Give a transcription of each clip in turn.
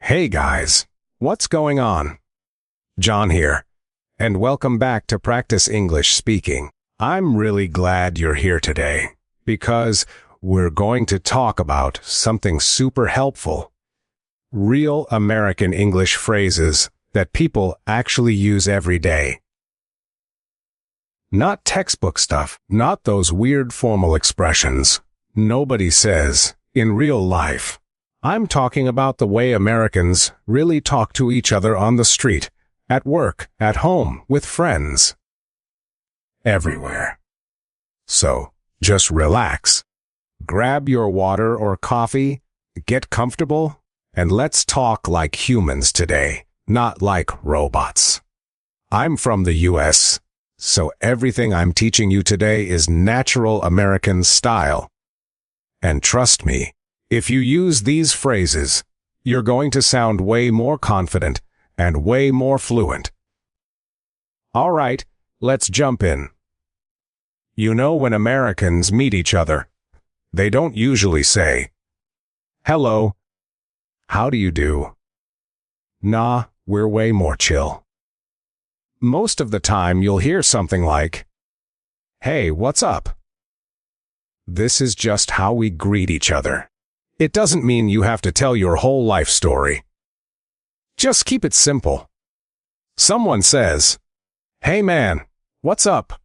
Hey guys, what's going on? John here, and welcome back to Practice English Speaking. I'm really glad you're here today, because we're going to talk about something super helpful. Real American English phrases that people actually use every day. Not textbook stuff, not those weird formal expressions nobody says in real life. I'm talking about the way Americans really talk to each other on the street, at work, at home, with friends. Everywhere. So, just relax. Grab your water or coffee, get comfortable, and let's talk like humans today, not like robots. I'm from the US, so everything I'm teaching you today is natural American style. And trust me, if you use these phrases, you're going to sound way more confident and way more fluent. All right, let's jump in. You know, when Americans meet each other, they don't usually say, "Hello, how do you do?" Nah, we're way more chill. Most of the time you'll hear something like, "Hey, what's up?" This is just how we greet each other. It doesn't mean you have to tell your whole life story. Just keep it simple. Someone says, "Hey man, what's up?"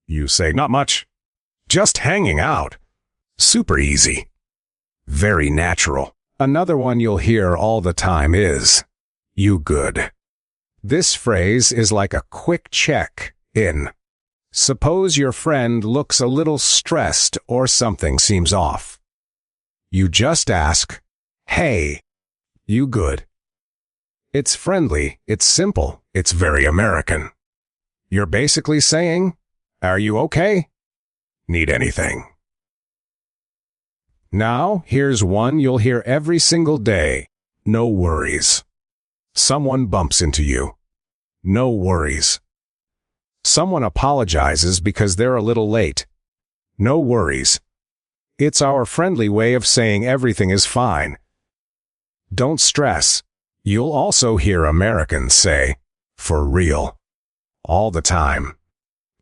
You say, "Not much. Just hanging out." Super easy. Very natural. Another one you'll hear all the time is, "You good?" This phrase is like a quick check-in. Suppose your friend looks a little stressed or something seems off. You just ask, "Hey, you good?" It's friendly, it's simple, it's very American. You're basically saying, "Are you okay? Need anything?" Now, here's one you'll hear every single day. No worries. Someone bumps into you. No worries. Someone apologizes because they're a little late. No worries. It's our friendly way of saying everything is fine. Don't stress. You'll also hear Americans say, "For real," all the time.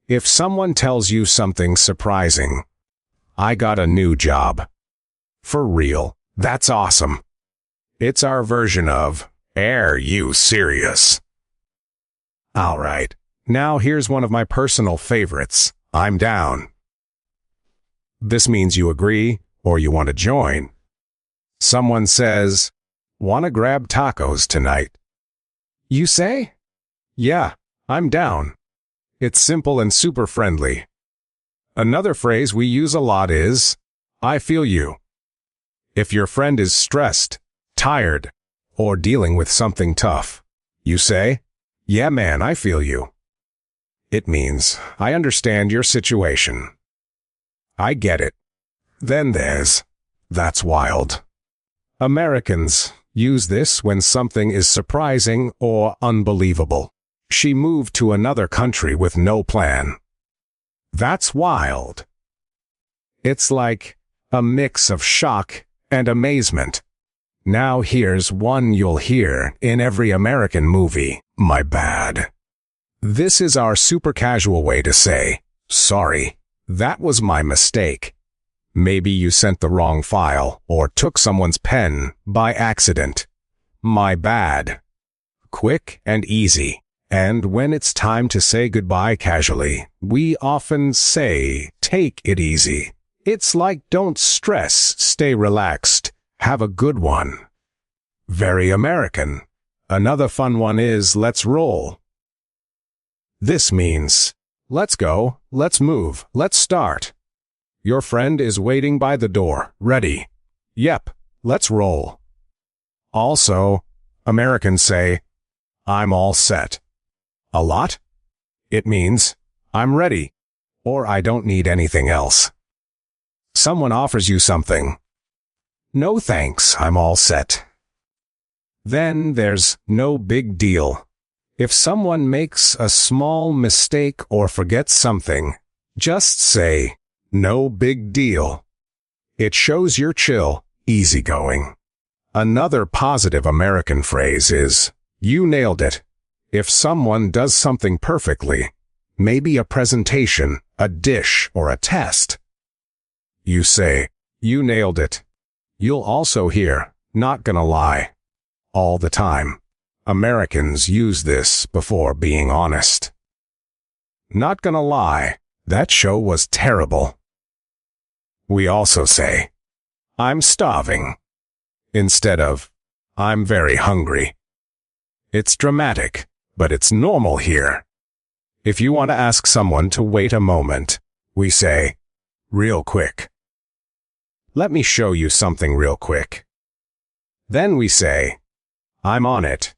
If someone tells you something surprising, "I got a new job." For real, that's awesome. It's our version of, "Are you serious?" All right, now here's one of my personal favorites. "I'm down." This means you agree or you want to join. Someone says, "Want to grab tacos tonight?" You say, "Yeah, I'm down." It's simple and super friendly. Another phrase we use a lot is, "I feel you." If your friend is stressed, tired, or dealing with something tough, you say, "Yeah man, I feel you." It means, I understand your situation. I get it. Then there's, "That's wild." Americans use this when something is surprising or unbelievable. She moved to another country with no plan. That's wild. It's like a mix of shock and amazement. Now here's one you'll hear in every American movie. "My bad." This is our super casual way to say, "Sorry. That was my mistake." Maybe you sent the wrong file or took someone's pen by accident. My bad. Quick and easy. And when it's time to say goodbye casually, we often say, "Take it easy." It's like, don't stress, stay relaxed, have a good one. Very American. Another fun one is, "Let's roll." This means, let's go, let's move, let's start. Your friend is waiting by the door, ready. Yep, let's roll. Also, Americans say, "I'm all set." A lot? It means, I'm ready, or I don't need anything else. Someone offers you something. "No thanks, I'm all set." Then there's no big deal. If someone makes a small mistake or forgets something, just say, "No big deal." It shows you're chill, easygoing. Another positive American phrase is, you nailed it. If someone does something perfectly, maybe a presentation, a dish, or a test, you say, you nailed it. You'll also hear, not gonna lie, all the time. Americans use this before being honest. Not gonna lie, that show was terrible. We also say, I'm starving, instead of, I'm very hungry. It's dramatic, but it's normal here. If you want to ask someone to wait a moment, we say, real quick. Let me show you something real quick. Then we say, I'm on it,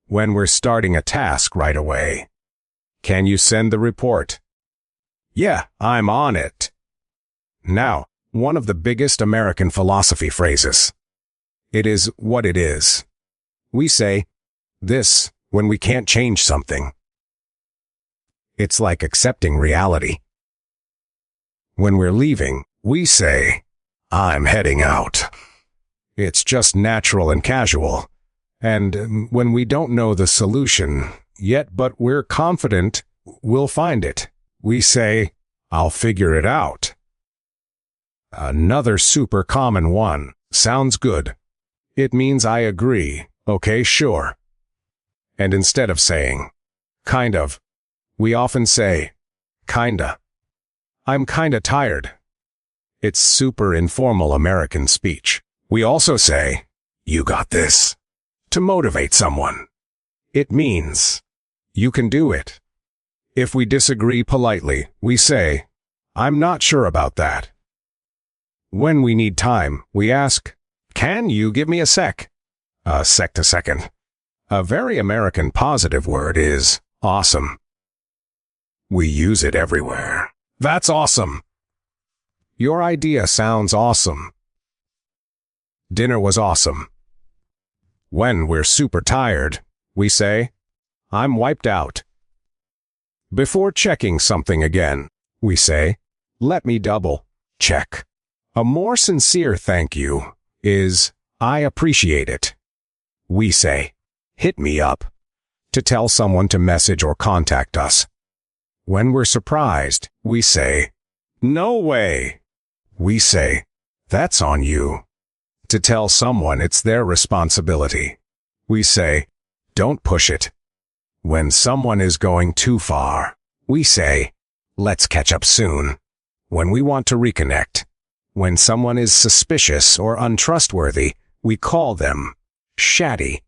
when we're starting a task right away. Can you send the report? Yeah, I'm on it. Now, one of the biggest American philosophy phrases. It is what it is. We say this when we can't change something. It's like accepting reality. When we're leaving, we say, I'm heading out. It's just natural and casual. And when we don't know the solution yet, but we're confident we'll find it, we say, I'll figure it out. Another super common one, sounds good. It means I agree, okay, sure. And instead of saying, kind of, we often say, kinda. I'm kinda tired. It's super informal American speech. We also say, you got this, to motivate someone. It means, you can do it. If we disagree politely, we say, I'm not sure about that. When we need time, we ask, can you give me a sec? A sec to second. A very American positive word is awesome. We use it everywhere. That's awesome. Your idea sounds awesome. Dinner was awesome. When we're super tired, we say, I'm wiped out. Before checking something again, we say, let me double check. A more sincere thank you is, I appreciate it. We say, hit me up, to tell someone to message or contact us. When we're surprised, we say, no way. We say, that's on you, to tell someone it's their responsibility. We say, don't push it. When someone is going too far, we say, let's catch up soon. When we want to reconnect. When someone is suspicious or untrustworthy, we call them shady.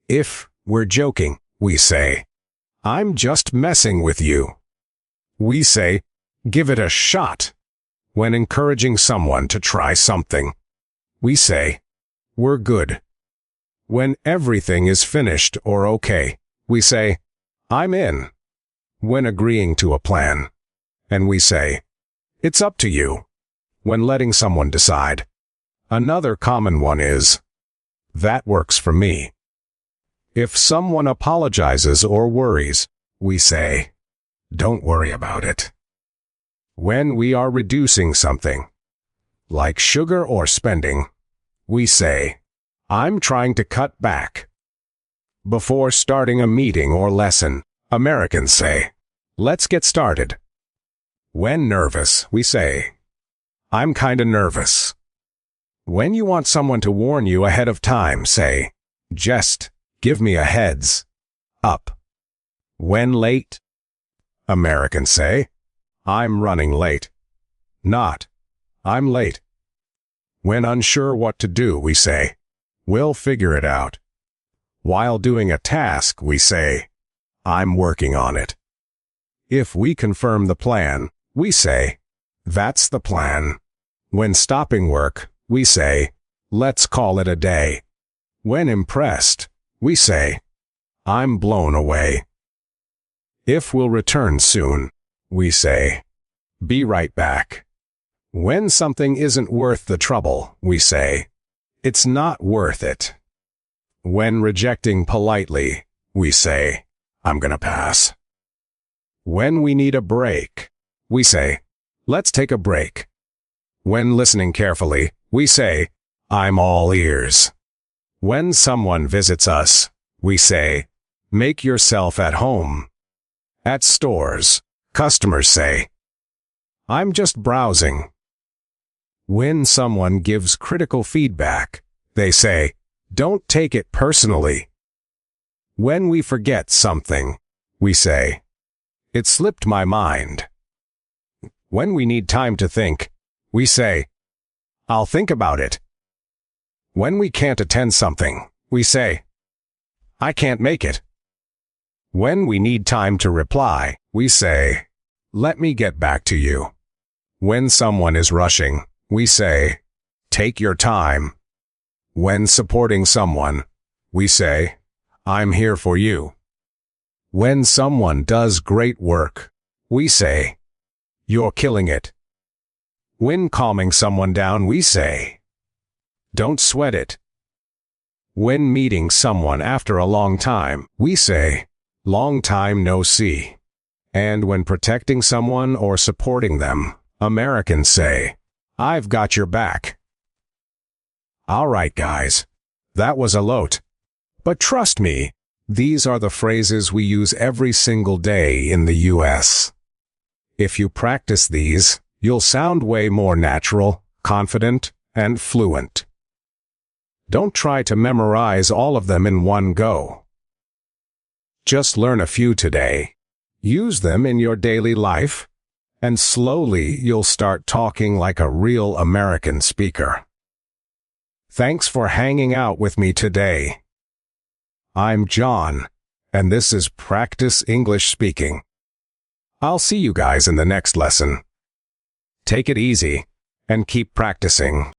If we're joking, we say, I'm just messing with you. We say, give it a shot. When encouraging someone to try something, we say, we're good. When everything is finished or okay, we say, I'm in. When agreeing to a plan, and we say, it's up to you. When letting someone decide. Another common one is, that works for me. If someone apologizes or worries, we say, don't worry about it. When we are reducing something, like sugar or spending, we say, I'm trying to cut back. Before starting a meeting or lesson, Americans say, let's get started. When nervous, we say, I'm kinda nervous. When you want someone to warn you ahead of time, say, just give me a heads up. When late, Americans say, I'm running late. Not, I'm late. When unsure what to do, we say, we'll figure it out. While doing a task, we say, I'm working on it. If we confirm the plan, we say, that's the plan. When stopping work, we say, let's call it a day. When impressed, we say, I'm blown away. If we'll return soon, we say, be right back. When something isn't worth the trouble, we say, it's not worth it. When rejecting politely, we say, I'm gonna pass. When we need a break, we say, let's take a break. When listening carefully, we say, I'm all ears. When someone visits us, we say, make yourself at home. At stores, customers say, I'm just browsing. When someone gives critical feedback, they say, don't take it personally. When we forget something, we say, it slipped my mind. When we need time to think, we say, I'll think about it. When we can't attend something, we say, I can't make it. When we need time to reply, we say, let me get back to you. When someone is rushing, we say, take your time. When supporting someone, we say, I'm here for you. When someone does great work, we say, you're killing it. When calming someone down, we say, don't sweat it. When meeting someone after a long time, we say, long time no see. And when protecting someone or supporting them, Americans say, I've got your back. All right, guys, that was a lot. But trust me, these are the phrases we use every single day in the US. If you practice these, you'll sound way more natural, confident, and fluent. Don't try to memorize all of them in one go. Just learn a few today. Use them in your daily life, and slowly you'll start talking like a real American speaker. Thanks for hanging out with me today. I'm John, and this is Practice English Speaking. I'll see you guys in the next lesson. Take it easy, and keep practicing.